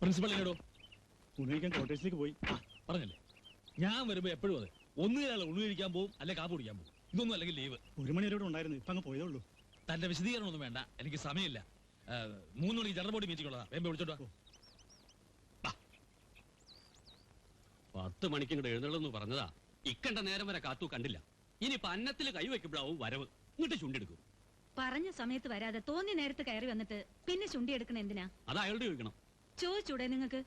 Principal എന്നോടോ ഉണയിക്കാൻ ക്വാർട്ടേഴ്സിലേക്ക് പോയി. പറഞ്ഞല്ലേ, ഞാൻ വരുമ്പോ എപ്പോഴും അതെ, ഒന്നുകിൽ ഉള്ളു കഴിക്കാൻ പോകും, അല്ലെ കാപ്പ് കുടിക്കാൻ പോകും. ഇതൊന്നും അല്ലെങ്കിൽ ലീവ്. 1 മണി വരെ ഉണ്ടായിരുന്നു, ഇപ്പൊ അങ്ങ് പോയതേ ഉള്ളൂ. തന്റെ വിശദീകരണം ഒന്നും വേണ്ട, എനിക്ക് സമയമില്ല. 3 മണിക്ക് ജനറൽ ബോഡി മീറ്റിംഗ് ഉള്ളതാ, വേമ്പ വിളിച്ചോട്ടോ. 10 മണിക്ക് ഇങ്ങോട്ട് എഴുന്നള്ളെന്ന് പറഞ്ഞതാ, ഇക്കണ്ട നേരം വരെ കാത്തു കണ്ടില്ല. ഇനി അന്നത്തിൽ കൈവയ്ക്കുമ്പോഴാവും വരവ്. ഇങ്ങോട്ട് ചുണ്ടെടുക്കും. പറഞ്ഞ സമയത്ത് വരാതെ തോന്നി നേരത്ത് കയറി വന്നിട്ട് പിന്നെ ചുണ്ടി എടുക്കണ എന്തിനാ? അത് അയാളോട് ചോദിക്കണം. ചോദിച്ചൂടെ നിങ്ങൾക്ക്?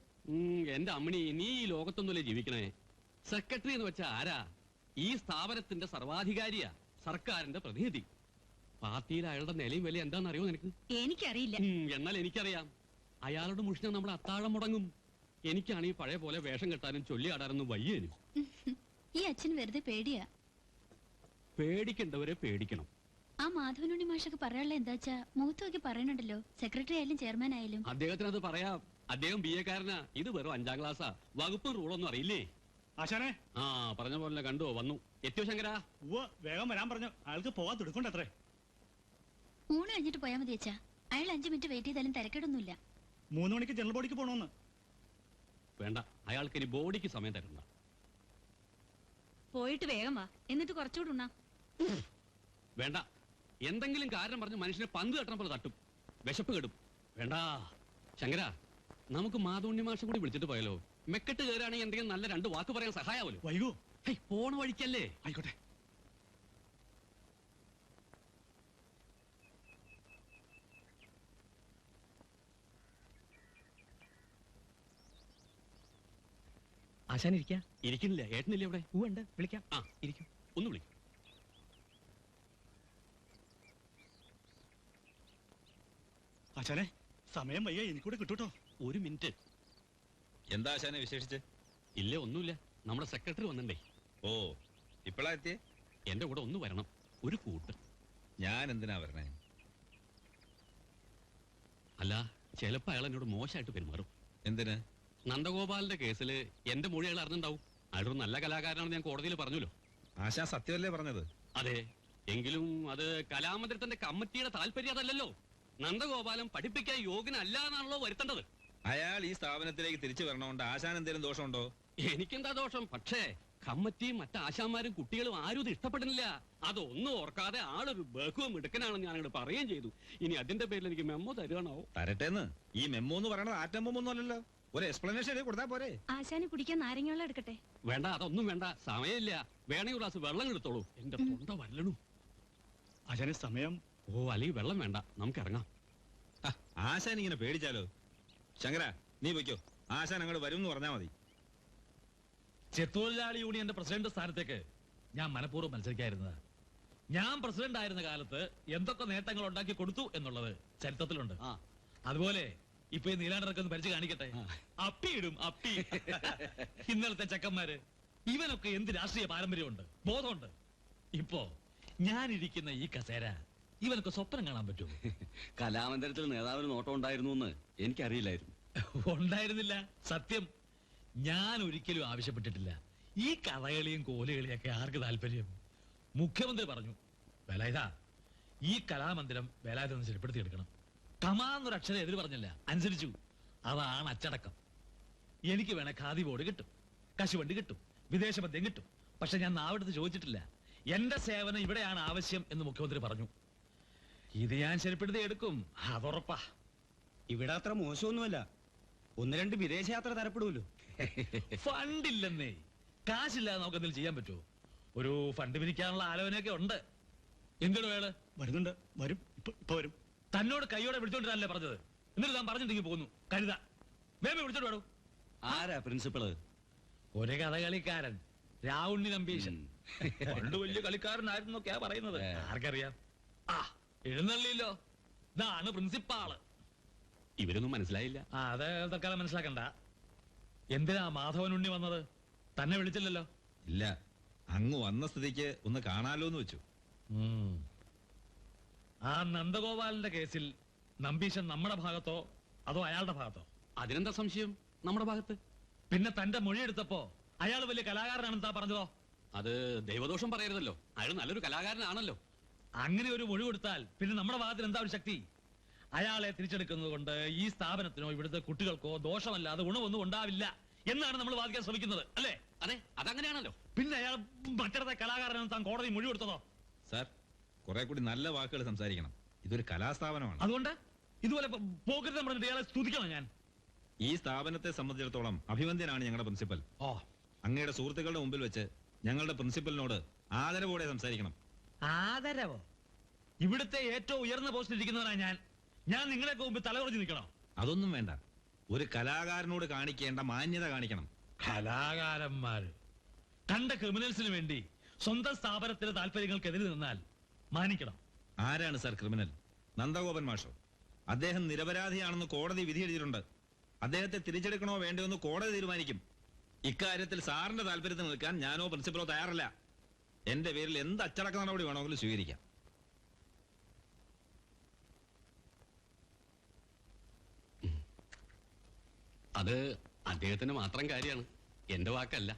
എന്റെ അമ്മണി, നീ ഈ ലോകത്തൊന്നുമല്ലേ ജീവിക്കണേ? സെക്രട്ടറി എന്ന് വെച്ചാ ആരാ? ഈ സ്ഥാപനത്തിന്റെ സർവാധികാരിയാ, സർക്കാരിന്റെ പ്രതിനിധി. പാർട്ടിയിൽ അയാളുടെ നിലയും വില എന്താണെന്ന് അറിയോ നിനക്ക്? എനിക്കറിയില്ല. എന്നാൽ എനിക്കറിയാം. അയാളുടെ മുഷ്ണം നമ്മൾ അത്താഴം മുടങ്ങും. എനിക്കാണ് ഈ പഴയ പോലെ വേഷം കെട്ടാനും ചൊല്ലിയാടാനൊന്നും വയ്യേനും. ഈ അച്ഛൻ വെറുതെ പേടിയാ. പേടിക്കേണ്ടവരെ പേടിക്കണം. ആ മാധവനുണ്ണി മാഷൊക്കെ പറയാനുള്ള എന്താച്ചാ മുഖത്ത് നോക്കി പറയണുണ്ടല്ലോ, സെക്രട്ടറി ആയാലും ചെയർമാൻ ആയാലും. അദ്ദേഹത്തിന് അത് പറയാം. അദ്ദേഹം BA കാരനാ. ഇത് വെറും 5ാം ക്ലാസ്സാ. വകുപ്പും റൂളൊന്നും അറിയില്ലേ? ആശാനെ, പറഞ്ഞ പോലെ കണ്ടോ, വന്നു. എത്തിയോ ശങ്കരാ? വേഗം വരാൻ പറഞ്ഞു. അയാൾക്ക് പോകാൻ തുടുക്കണ്ടത്രേ. ഊണ് കഴിഞ്ഞിട്ട് പോയാൽ മതി അച്ഛാ. അയാൾ 5 മിനിറ്റ് വെയിറ്റ് ചെയ്താലും തിരക്കേടൊന്നുമില്ല. 3 മണിക്ക് ജനറൽ ബോഡിക്ക് പോകണമെന്ന്. വേണ്ട, അയാൾക്ക് ഇനി ബോഡിക്ക് സമയം തരണ്ട. പോയിട്ട് വേഗം വാ, എന്നിട്ട് കുറച്ചുകൂടെ ഉണ്ണാ. വേണ്ട, എന്തെങ്കിലും കാരണം പറഞ്ഞ് മനുഷ്യനെ പന്ത് തട്ടണം പോലെ തട്ടും. വിശപ്പ് കെടും. വേണ്ട ശങ്കര, നമുക്ക് മാധവണ്ണി മാഷം കൂടി വിളിച്ചിട്ട് പോയാലോ? മെക്കെട്ട് കയറുകയാണെങ്കിൽ എന്തെങ്കിലും നല്ല 2 വാക്ക് പറയാൻ സഹായാവല്ലോ. വൈകോ പോണ വഴിക്കല്ലേ? ആയിക്കോട്ടെ. ആശാൻ ഇരിക്കാ? ഇരിക്കുന്നില്ല. ഏട്ടനില്ല ഇവിടെ? ഉണ്ട്, വിളിക്കാം. ഇരിക്കും. ഒന്ന് വിളിക്കും. ആശാനെ, സമയം വയ്യ, എനിക്കൂടെ കിട്ടൂട്ടോ. 1 മിനിറ്റ്. എന്താ ആശാനെ വിശേഷിച്ച്? ഇല്ല, ഒന്നുമില്ല. നമ്മുടെ സെക്രട്ടറി വന്നിണ്ടേ. ഓ, ഇപ്പളാ എത്തിയേ? എന്റെ കൂടെ ഒന്ന് വരണം, ഒരു കൂട്ട്. ഞാൻ എന്തിനാ വരണേ? അല്ല, ചിലപ്പോ അയാൾ എന്നോട് മോശമായിട്ട് പെരുമാറും. എന്തിന്? നന്ദഗോപാലിന്റെ കേസിൽ എന്റെ മൊഴി അയാൾ അറിഞ്ഞിട്ടുണ്ടാവും. അയാളൊരു നല്ല കലാകാരനാണെന്ന് ഞാൻ കോടതിയിൽ പറഞ്ഞല്ലോ. ആശാ സത്യമല്ലേ പറഞ്ഞത്? അതെ, എങ്കിലും അത് കലാമന്ദിരത്തിന്റെ കമ്മിറ്റിയുടെ താല്പര്യം അതല്ലല്ലോ. നന്ദഗോപാലൻ പഠിപ്പിക്കാൻ യോഗ്യനല്ല എന്നാണല്ലോ വരുത്തേണ്ടത്. അയാൾ ഈ സ്ഥാപനത്തിലേക്ക് തിരിച്ചു വരണോണ്ട് ആശാൻ എന്തെങ്കിലും ദോഷമുണ്ടോ? എനിക്കെന്താ ദോഷം? പക്ഷേ കമ്മിറ്റിയും മറ്റാശാന്മാരും കുട്ടികളും ആരും ഇത് ഇഷ്ടപ്പെടുന്നില്ല. അതൊന്നും ഓർക്കാതെ ആളൊരു ബഹുവം മിടുക്കനാണെന്ന് ഞാൻ അങ്ങോട്ട് പറയുകയും ചെയ്തു. ഇനി അതിന്റെ പേരിൽ എനിക്ക് മെമ്മോ തരുവാണോ? തരട്ടെന്ന്. ഈ മെമ്മോ എന്ന് പറയണത് ആറ്റമ്പൊന്നും അല്ലല്ലോ. ഒരു എക്സ്പ്ലനേഷൻ കൊടുത്താ പോരെ? ആശാന് കുടിക്കാൻ നാരങ്ങ എടുക്കട്ടെ? വേണ്ട, അതൊന്നും വേണ്ട. സമയമില്ല. വേണമെങ്കിൽ ഗ്ലാസ് വെള്ളം എടുത്തോളൂ. എന്റെ തൊണ്ട വല്ലണു. ആശാനെ, സമയം. അല്ലെങ്കിൽ വെള്ളം വേണ്ട, നമുക്ക് ഇറങ്ങാം. ആശാൻ ഇങ്ങനെ പേടിച്ചാലോ? ശങ്കര, നീ വയ്ക്കോ. ആശാൻ അങ്ങോട്ട് വരും എന്ന് പറഞ്ഞാ മതി. ചെത്തൊഴിലാളി യൂണിയന്റെ പ്രസിഡന്റ് സ്ഥാനത്തേക്ക് ഞാൻ മനഃപൂർവ്വം മത്സരിക്കായിരുന്നത്. ഞാൻ പ്രസിഡന്റ് ആയിരുന്ന കാലത്ത് എന്തൊക്കെ നേട്ടങ്ങൾ ഉണ്ടാക്കി കൊടുത്തു എന്നുള്ളത് ചരിത്രത്തിലുണ്ട്. അതുപോലെ ഇപ്പൊ ഈ നീലാണ്ടൊക്കെ ഒന്ന് പരിചയം കാണിക്കട്ടെ. അപ്പിയിടും, അപ്പി. ഇന്നലത്തെ ചെക്കന്മാര് ഇവനൊക്കെ എന്ത് രാഷ്ട്രീയ പാരമ്പര്യമുണ്ട്, ബോധമുണ്ട്. ഇപ്പോ ഞാനിരിക്കുന്ന ഈ കസേര ഇവനൊക്കെ സ്വപ്നം കാണാൻ പറ്റുമോ? കലാമന്ദിരത്തിൽ നേതാവിന് നോട്ടം ഉണ്ടായിരുന്നു എന്ന് എനിക്കറിയില്ലായിരുന്നു. ഉണ്ടായിരുന്നില്ല, സത്യം. ഞാൻ ഒരിക്കലും ആവശ്യപ്പെട്ടിട്ടില്ല. ഈ കഥകളിയും കോലുകളിയൊക്കെ ആർക്ക് താല്പര്യം? മുഖ്യമന്ത്രി പറഞ്ഞു, വേലായുധ, ഈ കലാമന്ദിരം വേലായുധം ശരിപ്പെടുത്തിയെടുക്കണം. കമാന്നൊരു അക്ഷരം എതിര് പറഞ്ഞില്ല, അനുസരിച്ചു. അതാണ് അച്ചടക്കം. എനിക്ക് വേണേ ഖാദി ബോർഡ് കിട്ടും, കശുവണ്ടി കിട്ടും, വിദേശ മദ്യം കിട്ടും. പക്ഷെ ഞാൻ നാവെടുത്ത് ചോദിച്ചിട്ടില്ല. എന്റെ സേവനം ഇവിടെയാണ് ആവശ്യം എന്ന് മുഖ്യമന്ത്രി പറഞ്ഞു. ഇത് ഞാൻ ശരിപ്പെടുത്തി എടുക്കും, അതുറപ്പാ. ഇവിടെ അത്ര മോശമൊന്നുമല്ല. 1-2 വിദേശയാത്ര തരപ്പെടുമല്ലോ. ഫണ്ടില്ലെന്നേ. കാശില്ലാതെ നമുക്ക് എന്തെങ്കിലും ചെയ്യാൻ പറ്റുമോ? ഒരു ഫണ്ട് പിരിക്കാനുള്ള ആലോചനയൊക്കെ ഉണ്ട്. എന്തിനു വേള്? വരുന്നുണ്ട്, വരും, ഇപ്പൊ വരും. തന്നോട് കൈയോടെ വിളിച്ചോണ്ടിരാനല്ലേ പറഞ്ഞത്? എന്നിട്ട് താൻ പറഞ്ഞിട്ടെങ്കിൽ പോകുന്നു. കരുത വേമ വിളിച്ചോണ്ട് വേണോ? ആരാ പ്രിൻസിപ്പള്? ഒരു കഥകളിക്കാരൻ, രാവുണ്ണി നമ്പീശൻ. പണ്ട് വലിയ കളിക്കാരനായിരുന്നൊക്കെയാ പറയുന്നത്. ആർക്കറിയാം? എഴുന്നള്ളില്ലോ. ഇതാണ് പ്രിൻസിപ്പാള്. ഇവരൊന്നും മനസ്സിലായില്ല. അത് തൽക്കാലം മനസ്സിലാക്കണ്ട. എന്തിനാ മാധവനുണ്ണി വന്നത്? തന്നെ വിളിച്ചില്ലല്ലോ. ഇല്ല, അങ്ങ് വന്ന സ്ഥിതിക്ക് ഒന്ന് കാണാലോന്ന് വെച്ചു. ആ നന്ദഗോപാലിന്റെ കേസിൽ നമ്പീശൻ നമ്മുടെ ഭാഗത്തോ അതോ അയാളുടെ ഭാഗത്തോ? അതിനെന്താ സംശയം? നമ്മുടെ ഭാഗത്ത്. പിന്നെ തന്റെ മൊഴിയെടുത്തപ്പോ അയാൾ വലിയ കലാകാരനാണെന്ന് താ പറഞ്ഞതോ? അത് ദൈവദോഷം പറയരുതല്ലോ. അയാൾ നല്ലൊരു കലാകാരനാണല്ലോ. അങ്ങനെ ഒരു മൊഴി കൊടുത്താൽ പിന്നെ നമ്മുടെ ഭാഗത്തിന് എന്താ ഒരു ശക്തി? അയാളെ തിരിച്ചെടുക്കുന്നത് കൊണ്ട് ഈ സ്ഥാപനത്തിനോ ഇവിടുത്തെ കുട്ടികൾക്കോ ദോഷമല്ലാതെ ഗുണമൊന്നും ഉണ്ടാവില്ല എന്നാണ് നമ്മൾ വാദിക്കാൻ ശ്രമിക്കുന്നത്, അല്ലേ? അതെ, അതങ്ങനെയാണല്ലോ. പിന്നെ അയാൾ മറ്റേ കലാകാരനെന്ന് താൻ കോടതി മൊഴി കൊടുത്തതോ? സാർ, കുറെ കൂടി നല്ല വാക്കുകൾ സംസാരിക്കണം. ഇതൊരു കലാസ്ഥാപനമാണ്. അതുകൊണ്ട് ഇതുപോലെ പോക്കറ്റ് പറഞ്ഞിട്ട് ഇയാളെ സ്തുതിക്കണം ഞാൻ? ഈ സ്ഥാപനത്തെ സംബന്ധിച്ചിടത്തോളം അഭിവന്ദ്യനാണ് ഞങ്ങളുടെ പ്രിൻസിപ്പൽ. ഓ, അങ്ങയുടെ സുഹൃത്തുക്കളുടെ മുമ്പിൽ വെച്ച് ഞങ്ങളുടെ പ്രിൻസിപ്പലിനോട് ആദരവോടെ സംസാരിക്കണം. ആദരവോ? ഇവിടുത്തെ ഏറ്റവും ഉയർന്ന പോസ്റ്റിൽ ഇരിക്കുന്നവനാണ് ഞാൻ നിങ്ങളെയൊക്കെ മുമ്പ് തലകുറച്ച് നിൽക്കണോ? അതൊന്നും വേണ്ട. ഒരു കലാകാരനോട് കാണിക്കേണ്ട മാന്യത കാണിക്കണം. കലാകാരന്മാര് കണ്ട ക്രിമിനൽസിന് വേണ്ടി സ്വന്തം സ്ഥാപനത്തിലെ താല്പര്യങ്ങൾക്കെതിരെ നിന്നാൽ മാനിക്കണം. ആരാണ് സാർ ക്രിമിനൽ? നന്ദഗോപൻ മാഷോ? അദ്ദേഹം നിരപരാധിയാണെന്ന് കോടതി വിധിയെഴുതിയിട്ടുണ്ട്. അദ്ദേഹത്തെ തിരിച്ചെടുക്കണോ വേണ്ടോ എന്ന് കോടതി തീരുമാനിക്കും. ഇക്കാര്യത്തിൽ സാറിന്റെ താല്പര്യത്തിന് നിൽക്കാൻ ഞാനോ പ്രിൻസിപ്പലോ തയ്യാറല്ല. എന്റെ പേരിൽ എന്ത് അച്ചടക്ക നടപടി വേണമെങ്കിലും സ്വീകരിക്കാം. അത് അദ്ദേഹത്തിന് മാത്രം കാര്യമാണ്, എന്റെ വാക്കല്ല.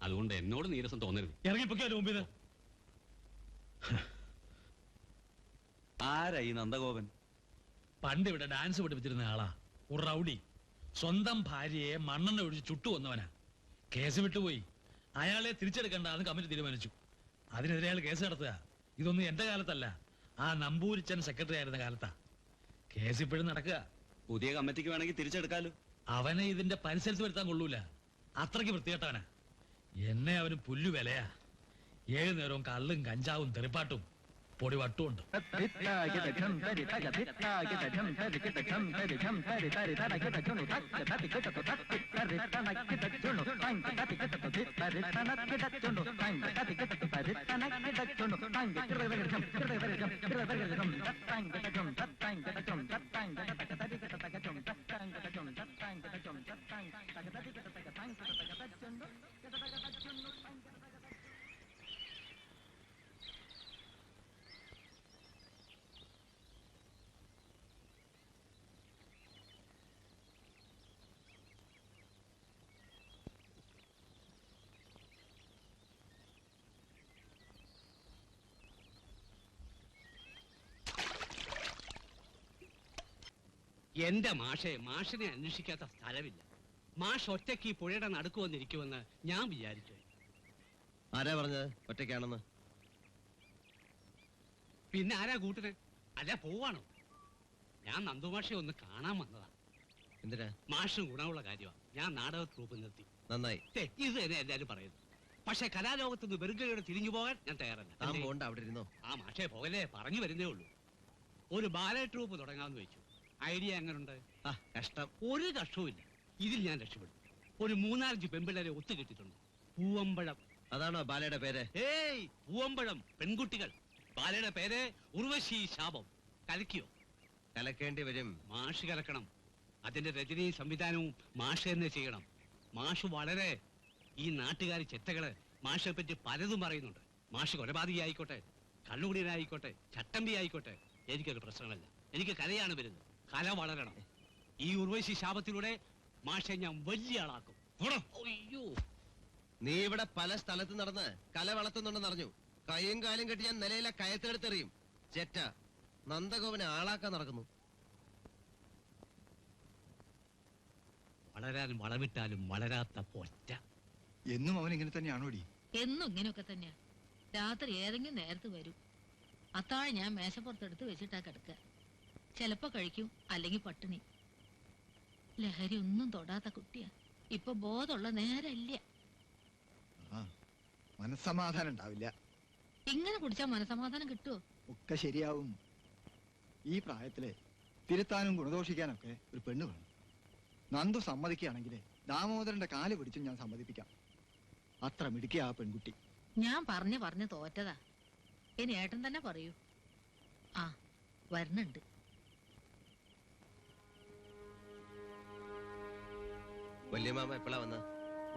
അതുകൊണ്ട് എന്നോട് നീരസം തോന്നരുത്. ഇറങ്ങിപ്പൊക്കെ മുമ്പിൽ ആരാ ഈ നന്ദഗോപൻ? പണ്ട് ഇവിടെ ഡാൻസ് പഠിപ്പിച്ചിരുന്ന ആളാ. ഒരു റൗഡി. സ്വന്തം ഭാര്യയെ മണ്ണെണ്ണ ഒഴിച്ച് ചുട്ടു വന്നവനാ. കേസ് വിട്ടുപോയി. അയാളെ തിരിച്ചെടുക്കേണ്ടെന്ന് കമ്മിറ്റി തീരുമാനിച്ചു. അതിനെതിരെ അയാൾ കേസ് നടത്തുക. ഇതൊന്നും എന്റെ കാലത്തല്ല, ആ നമ്പൂരിച്ചൻ സെക്രട്ടറി ആയിരുന്ന കാലത്താ. കേസ് ഇപ്പോഴും നടക്കുക. പുതിയ കമ്മിറ്റിക്ക് വേണമെങ്കിൽ തിരിച്ചെടുക്കാലോ. അവനെ ഇതിന്റെ പരിസരത്ത് വരുത്താൻ കൊള്ളൂല. അത്രയ്ക്ക് വൃത്തികെട്ടവനാ. എന്നെ അവന് പുല്ലു വിലയാ. 7 നേരവും കള്ളും കഞ്ചാവും തെറിപ്പാട്ടും പൊടിവട്ടുമുണ്ട്. എന്റെ മാഷിനെ അന്വേഷിക്കാത്ത സ്ഥലമില്ല. മാഷ് ഒറ്റയ്ക്ക് ഈ പുഴയുടെ നടുക്ക് വന്നിരിക്കുമെന്ന് ഞാൻ വിചാരിച്ചു. ആരാ പറഞ്ഞത് ഒറ്റയ്ക്കാണെന്ന്? പിന്നെ ആരാ കൂട്ടിന്? അല്ല, പോവാണോ? ഞാൻ നന്ദുമാഷെ ഒന്ന് കാണാൻ വന്നതാ. എന്തിനാ? മാഷിന് ഗുണമുള്ള കാര്യമാണ്. ഞാൻ നാടക ട്രൂപ്പ് നിർത്തി. നന്നായി. ഇത് തന്നെ എല്ലാരും പറയുന്നു. പക്ഷെ കലാലോകത്ത് നിന്ന് വെറുകയോടെ തിരിഞ്ഞു പോകാൻ ഞാൻ തയ്യാറല്ല. താൻ പോണ്ട, അവിടെ ഇരുന്നോ. ആ മാഷെ പോകലേ, പറഞ്ഞു വരുന്നേ ഉള്ളൂ. ഒരു ബാലെ ട്രൂപ്പ് തുടങ്ങാമെന്ന് വെച്ചു. ഐഡിയ എങ്ങനുണ്ട്? ആ, കഷ്ടം. ഒരു കഷ്ടവുമില്ല. ഇതിൽ ഞാൻ രക്ഷപ്പെടും. ഒരു 3-4 പെൺപിള്ളേരെ ഒത്തുകിട്ടിട്ടുണ്ട്. പൂവമ്പഴം. അതാണോ ബാലയുടെ പേര്? ഏയ്, പൂവമ്പഴം പെൺകുട്ടികൾ. ബാലയുടെ പേര് ഉർവശി ശാപം. കലക്കിയോ? കലക്കേണ്ടി വരും. മാഷ് കലക്കണം. അതിന്റെ രചനയും സംവിധാനവും മാഷ് തന്നെ ചെയ്യണം. മാഷ് വളരെ ഈ നാട്ടുകാരി ചെറ്റകള് മാഷെ പറ്റി പലതും പറയുന്നുണ്ട്. മാഷ് കൊലപാതകയായിക്കോട്ടെ, കള്ളുകുടിയനായിക്കോട്ടെ, ചട്ടമ്പി ആയിക്കോട്ടെ, എനിക്കൊരു പ്രശ്നമല്ല. എനിക്ക് കലയാണ് വരുന്നത്. കല വളരണം. ഈ ഉർവശി ശാപത്തിലൂടെ മാഷെ ഞാൻ വലിയ ആളാക്കും. അയ്യോ, നീ ഇവിടെ പല സ്ഥലത്ത് നടന്ന് കല വളർത്തുന്നുണ്ടെന്ന് അറിഞ്ഞു. കൈയും കാലും കെട്ടി ഞാൻ നിലയിലെ കയത്തെടുത്തെറിയും. ചെറ്റ നന്ദഗോപനെ ആളാക്കാൻ നടക്കുന്നു. വളരാനും വളവിട്ടാലും വളരാത്ത പൊറ്റ. എന്നും അവൻ ഇങ്ങനെ തന്നെയാണോടി? എന്നും ഇങ്ങനെയൊക്കെ തന്നെയാ. രാത്രി ഏതെങ്കിലും നേരത്ത് വരും. അത്താഴം ഞാൻ മേശപ്പുറത്തെടുത്ത് വെച്ചിട്ടാ കിടക്കുക. ചിലപ്പോ കഴിക്കും, അല്ലെങ്കിൽ പട്ടിണി. ലഹരി ഒന്നും തൊടാത്ത കുട്ടിയാ. ഇപ്പൊ ബോധമുള്ള നേരല്ല. മനസ്സമാധാനം ഉണ്ടാവില്ല. ഇങ്ങനെ കുടിച്ചാ മനസമാധാനം കിട്ടുമോ? ഒക്കെ ശരിയാവും. ഈ പ്രായത്തില് തിരുത്താനും ഗുണദോഷിക്കാനൊക്കെ ഒരു പെണ്ണ് വേണം. നന്ദു സമ്മതിക്കുകയാണെങ്കിൽ ദാമോദരന്റെ കാല് പിടിച്ചും ഞാൻ സമ്മതിപ്പിക്കാം. അത്ര മിടുക്കിയ ആ പെൺകുട്ടി. ഞാൻ പറഞ്ഞു തോറ്റതാ. ഇനി ഏട്ടൻ തന്നെ പറയൂ. ആ, വരുന്നുണ്ട്. വല്യമാമ എപ്പോഴാ വന്ന?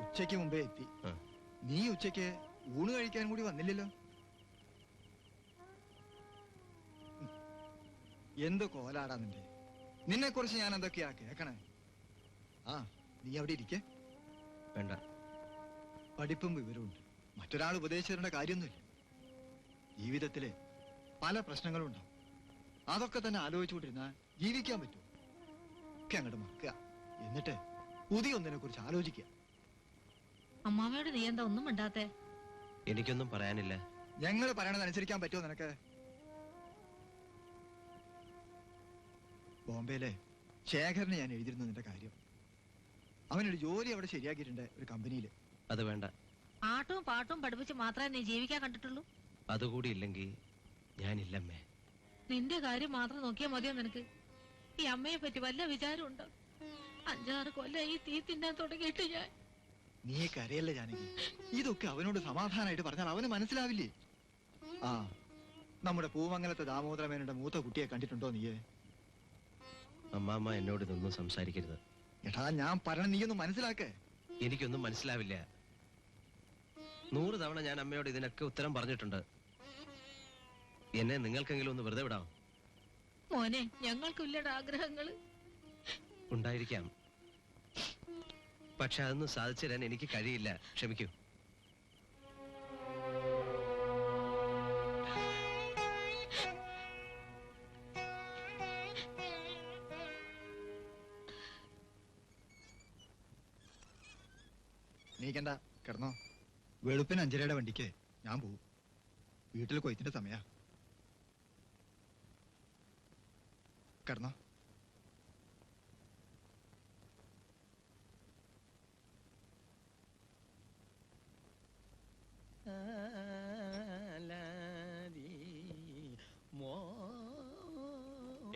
ഉച്ചയ്ക്ക് മുമ്പേ എത്തി. ആ. നീ ഉച്ചയ്ക്ക് ഊണ് കഴിക്കാൻ കൂടി വന്നില്ലല്ലോ. എന്ത് കോലാടാ നിന്റെ. നിന്നെ കുറിച്ച് ഞാൻ എന്തൊക്കെയാ കേക്കണേ. ആ, നീ അവിടെ ഇരിക്കേ. വേണ്ട. പഠിപ്പും വിവരമുണ്ട്. മറ്റൊരാൾ ഉപദേശിച്ചിടേണ്ട കാര്യമൊന്നുമില്ല. ജീവിതത്തില് പല പ്രശ്നങ്ങളും ഉണ്ടാവും. അതൊക്കെ തന്നെ ആലോചിച്ചുകൊണ്ടിരുന്നാൽ ജീവിക്കാൻ പറ്റുമോ? ഒക്കെ അങ്ങോട്ട് മറക്കുക. എന്നിട്ട് പുതിയ ഒന്നിനെ കുറിച്ച് ആലോചിക്കുക. അമ്മാമ്മയോട് നീ എന്താ ഒന്നും മിണ്ടാത്തെ? എനിക്കൊന്നും പറയാനില്ല. ഞങ്ങൾ പറയണത് അനുസരിക്കാൻ പറ്റുമോ നിനക്ക്? ബോംബെയിലെ ശേഖരന് ഞാൻ എഴുതിയിരുന്നു നിന്റെ കാര്യം. അവനൊരു ജോലി അവിടെ ശരിയാക്കിയിട്ടുണ്ട്, ഒരു കമ്പനിയിൽ. അത് വേണ്ട. ആട്ടും പാട്ടും പഠിപ്പിച്ച് മാത്രമേ നീ ജീവിക്കാൻ കണ്ടിട്ടുള്ളൂ. അതുകൂടി ഇല്ലെങ്കിൽ ഞാനില്ലമ്മേ. നിന്റെ കാര്യം മാത്രം നോക്കിയാൽ മതിയോ നിനക്ക്? ഈ അമ്മയെ പറ്റി വല്ല വിചാരമുണ്ടോ? 5-6 കൊല്ലം ഈ തീ തിന്നാൻ തുടങ്ങിയിട്ട് ഞാൻ. നീ കരയല്ലേ ജാനകി. ഇതൊക്കെ അവനോട് സമാധാനമായിട്ട് പറഞ്ഞാൽ അവന് മനസ്സിലാവില്ലേ? ആ, നമ്മുടെ പൂമംഗലത്തെ ദാമോദരമേനയുടെ മൂത്ത കുട്ടിയെ കണ്ടിട്ടുണ്ടോ നീയെ? അമ്മാമ്മ എന്നോട് ഇതൊന്നും സംസാരിക്കരുത്. എടാ, ഞാൻ പറഞ്ഞ നീയൊന്നും മനസ്സിലാക്കേ. എനിക്കൊന്നും മനസ്സിലാവില്ല. 100 തവണ ഞാൻ അമ്മയോട് ഇതിനൊക്കെ ഉത്തരം പറഞ്ഞിട്ടുണ്ട്. എന്നെ നിങ്ങൾക്കെങ്കിലും ഒന്ന് വെറുതെ വിടാം. മോനെ, ഞങ്ങൾക്കില്ലട ആഗ്രഹങ്ങള്. ഉണ്ടായിരിക്കാം, പക്ഷെ അതൊന്നും സാധിച്ചു തരാൻ എനിക്ക് കഴിയില്ല. ക്ഷമിക്കൂ. നീക്കണ്ട, കിടന്നോ. വെളുപ്പിന് 5:30 വണ്ടിക്ക് ഞാൻ പോവും. വീട്ടിൽ കൊയ്ത്തിന്റെ സമയാ. കിടന്നോ.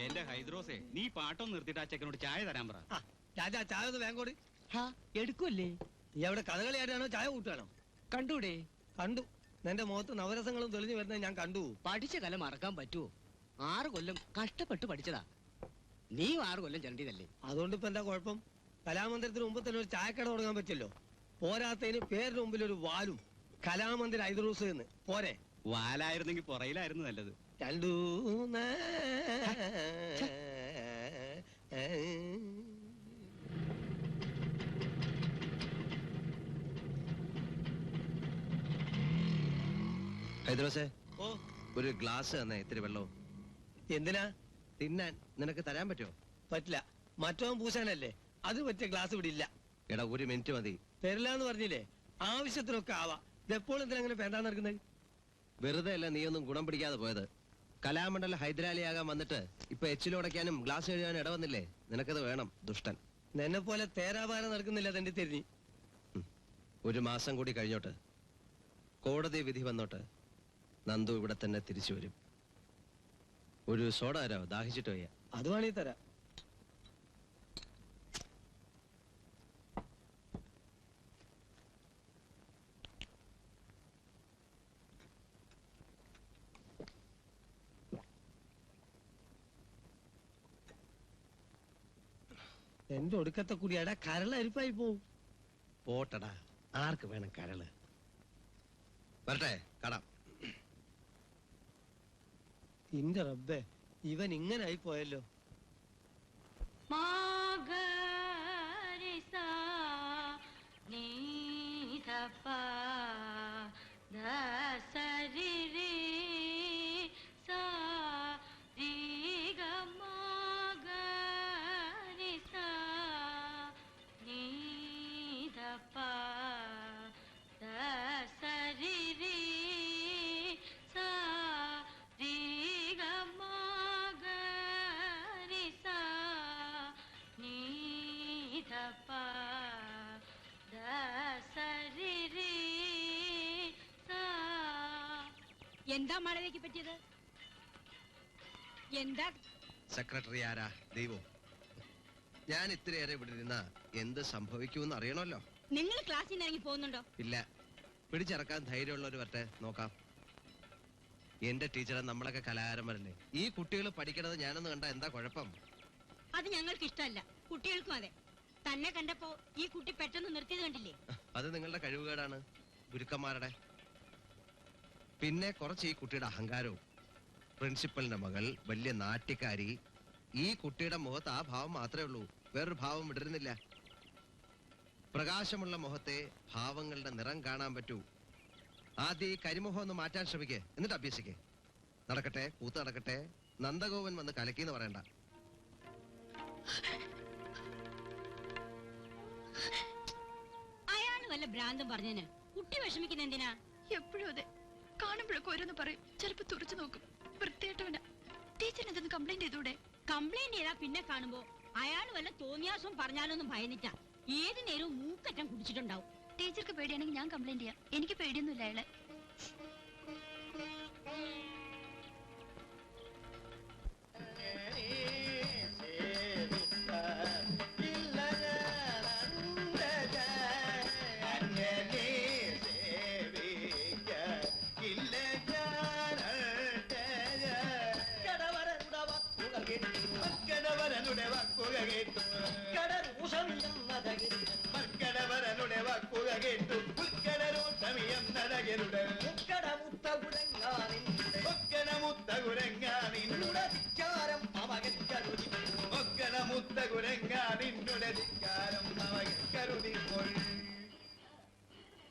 എന്റെ ഹൈദ്രോസേ, നീ പാട്ടൊന്നും നിർത്തിയിട്ട് ആ ചെക്കനോട് ചായ തരാൻ പറ. രാജാ, ചായ ഒന്ന് വേങ്കോട്. എടുക്കൂല്ലേ? നീ അവിടെ കഥകളിയായിട്ടാണോ ചായ കൂട്ടാണോ? കണ്ടൂടെ? കണ്ടു. നിന്റെ മുഖത്ത് നവരസങ്ങളും തെളിഞ്ഞു വരുന്നത് ഞാൻ കണ്ടു. പഠിച്ച കല മറക്കാൻ പറ്റുമോ? 6 കൊല്ലം കഷ്ടപ്പെട്ട് പഠിച്ചതാ. നീ 6 കൊല്ലം ചെരണ്ടിയതല്ലേ? അതുകൊണ്ട് ഇപ്പൊ എന്താ കുഴപ്പം? കലാമന്ദിരത്തിന് മുമ്പ് തന്നെ ഒരു ചായക്കട തുടങ്ങാൻ പറ്റിയല്ലോ. പോരാത്തതിന് പേരിന് മുമ്പിൽ ഒരു വാലും. കലാമന്ദിര ഹൈദ്രൂസ് എന്ന് പോരെ? വാലായിരുന്നെങ്കിൽ പുറയിലായിരുന്നു നല്ലത്. രണ്ടു ഹൈദ്രോസേ, ഓ, ഒരു ഗ്ലാസ് തന്നെ, ഇത്തിരി വെള്ളവും. എന്തിനാ? തിന്നാൻ നിനക്ക് തരാൻ പറ്റുമോ? പറ്റില്ല. മറ്റവൻ പൂശാനല്ലേ, അത് പറ്റിയ ഗ്ലാസ് ഇവിടെ ഇല്ല. എടാ, 1 മിനിറ്റ് മതി. തരില്ലാന്ന് പറഞ്ഞില്ലേ? ആവശ്യത്തിനൊക്കെ ആവാ. ഇതെപ്പോൾ എന്തിനാ അങ്ങനെ പേണ്ടാന്ന് നടക്കുന്നത്? വെറുതെ അല്ല നീയൊന്നും ഗുണം പിടിക്കാതെ പോയത്. കലാമണ്ഡല ഹൈദരാലിയാകാൻ വന്നിട്ട് ഇപ്പൊ എച്ചിലുടയ്ക്കാനും ഗ്ലാസ് എഴുതാനും ഇടവന്നില്ലേ? നിനക്കത് വേണം, ദുഷ്ടൻ. നിന്നെ പോലെ തേരാപാരം നടക്കുന്നില്ല തന്റെ തിരിഞ്ഞി. 1 മാസം കൂടി കഴിഞ്ഞോട്ട്, കോടതി വിധി വന്നോട്ട്, നന്ദു ഇവിടെ തന്നെ തിരിച്ചു വരും. ഒരു സോഡ തരാമോ? ദാഹിച്ചിട്ട് വയ്യ. അത് വേണേ തരാം. എന്റെ ഒടുക്കത്തെ കുടിയാടാ കരള അരിപ്പായി പോവും. പോട്ടടാ, ആർക്ക് വേണം കരള്? വരട്ടെ, കടാം. ഇന്റെ റബ്ബേ, ഇവൻ ഇങ്ങനെ ആയി പോയല്ലോ. എന്താ മാളവികയ്ക്ക് പറ്റിയത്? എന്താ? സെക്രട്ടറി ആരാ? ദൈവം. ഞാൻ ഇത്രയേറെ ഇവിടെ ഇരുന്ന എന്ത് സംഭവിക്കുമെന്ന് അറിയണമല്ലോ. നിങ്ങൾ ക്ലാസ്സിൽ നിന്ന് ഇറങ്ങി പോകുന്നുണ്ടോ? ഇല്ല, പിടിച്ചിറക്കാൻ ധൈര്യമുള്ളവർ വരട്ടെ, നോക്കാം. എന്റെ ടീച്ചറെ, നമ്മളൊക്കെ കലാകാരന്മാരല്ലേ. ഈ കുട്ടികൾ പഠിക്കണത് ഞാനൊന്ന് കണ്ട എന്താ കുഴപ്പം? അത് ഞങ്ങൾക്ക് ഇഷ്ടമല്ല, കുട്ടികൾക്കും അതെ. തന്നെ കണ്ടപ്പോ ഈ കുട്ടി പെട്ടെന്ന് നിർത്തിയത് കണ്ടില്ലേ? അത് നിങ്ങളുടെ കഴിവുകേടാണ്, ഗുരുക്കന്മാരുടെ. പിന്നെ കുറച്ച് ഈ കുട്ടിയുടെ അഹങ്കാരവും. പ്രിൻസിപ്പലിന്റെ മകൾ, വലിയ നാട്യക്കാരി. ഈ കുട്ടിയുടെ മുഖത്ത് ആ ഭാവം മാത്രമേ ഉള്ളൂ, വേറൊരു ഭാവം വിടരുന്നില്ല. പ്രകാശമുള്ള മുഖത്തെ ഭാവങ്ങളുടെ നിറം കാണാൻ പറ്റൂ. ആദ്യം ഈ കരിമുഖം ഒന്ന് മാറ്റാൻ ശ്രമിക്കേ, എന്നിട്ട് അഭ്യസിക്കേ. നടക്കട്ടെ, കൂത്ത് നടക്കട്ടെ. നന്ദഗോപൻ വന്ന് കലക്കിന്ന് പറയണ്ട. ഭ്രാന്തം പറഞ്ഞതിന് കുട്ടി വിഷമിക്കുന്ന എന്തിനാ? എപ്പോഴും അതെ, കാണുമ്പോഴൊക്കെ ഓരോന്ന് പറയും, ചിലപ്പോ തുറച്ചു നോക്കും. വൃത്തിയായിട്ടവനാ. ടീച്ചറിന് എന്തെന്ന് കംപ്ലൈന്റ് ചെയ്തൂടെ? കംപ്ലൈന്റ് ചെയ്താ പിന്നെ കാണുമ്പോ അയാൾ വല്ല തോന്നിയാസം പറഞ്ഞാലൊന്നും ഭയന്നിട്ടാ. ഏത് നേരവും മൂക്കറ്റം കുടിച്ചിട്ടുണ്ടാവും. ടീച്ചർക്ക് പേടിയാണെങ്കിൽ ഞാൻ കംപ്ലൈന്റ് ചെയ്യാം. എനിക്ക് പേടിയൊന്നുമില്ല അയാളെ.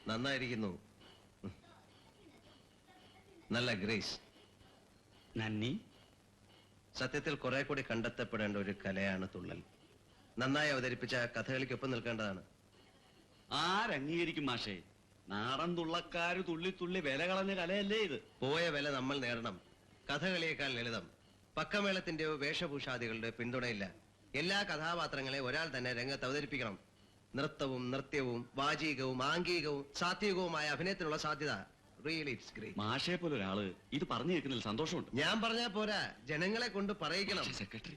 നന്നായിരിക്കുന്നു. നല്ല ഗ്രേസ്. നന്ദി. സത്യത്തിൽ കുറെ കൂടി കണ്ടെത്തപ്പെടേണ്ട ഒരു കലയാണ് തുള്ളൽ. നന്നായി അവതരിപ്പിച്ച കഥകളിക്കൊപ്പം നിൽക്കേണ്ടതാണ്. ആരംഗീകരിക്കും മാഷേ? നാടൻ തുള്ളക്കാര് തുള്ളി തുള്ളി വില കളഞ്ഞ കലയല്ലേ ഇത്? പോയ വില നമ്മൾ നേടണം. കഥകളിയേക്കാൾ ലളിതം. പക്കമേളത്തിന്റെയോ വേഷഭൂഷാദികളുടെ പിന്തുണയില്ല. എല്ലാ കഥാപാത്രങ്ങളെ ഒരാൾ തന്നെ രംഗത്ത് അവതരിപ്പിക്കണം. നൃത്തവും നൃത്യവും വാചികവും ആംഗികവും സാത്വികവുമായ അഭിനയത്തിനുള്ള സാധ്യത റിയലി ഇറ്റ്സ് ഗ്രേറ്റ്. മാഷെ പോലെ ഒരാള് ഇത് പറഞ്ഞു കേൾക്കുന്നതിൽ സന്തോഷമുണ്ട്. ഞാൻ പറഞ്ഞാ പോരാ, ജനങ്ങളെ കൊണ്ട് പറയിക്കണം. സെക്രട്ടറി,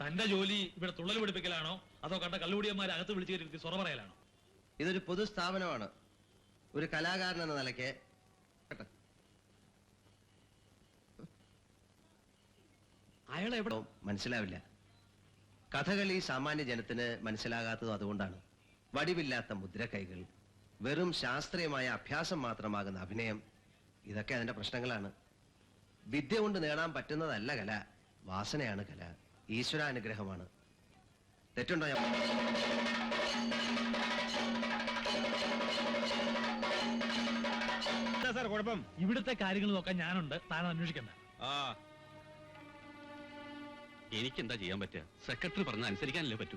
തന്റെ ജോലി ഇവിടെ തുള്ളൽ പഠിപ്പിക്കലാണോ അതോ കണ്ട കള്ളുകൂടിയന്മാരെ അകത്ത് വിളിച്ചു കയറ്റി സൊറ പറയലാണോ? ഇതൊരു പൊതു സ്ഥാപനമാണ്. ഒരു കലാകാരൻ എന്ന നിലയ്ക്ക് അയാൾ എവിടെ? മനസ്സിലാവില്ല. കഥകളി സാമാന്യ ജനത്തിന് മനസ്സിലാകാത്തതും അതുകൊണ്ടാണ്. വടിവില്ലാത്ത മുദ്രക്കൈകൾ, വെറും ശാസ്ത്രീയമായ അഭ്യാസം മാത്രമാകുന്ന അഭിനയം, ഇതൊക്കെ അതിന്റെ പ്രശ്നങ്ങളാണ്. വിദ്യ കൊണ്ട് നേടാൻ പറ്റുന്നതല്ല കല, വാസനയാണ് കല, ഈശ്വരാനുഗ്രഹമാണ്. തെറ്റുണ്ടോ? സാർ കുഴപ്പം? ഇവിടുത്തെ കാര്യങ്ങൾ നോക്കാൻ ഞാനുണ്ട്, താൻ അന്വേഷിക്കണ്ട. എനിക്കെന്താ ചെയ്യാൻ പറ്റുക? സെക്രട്ടറി പറഞ്ഞ അനുസരിക്കാനല്ലേ പറ്റൂ.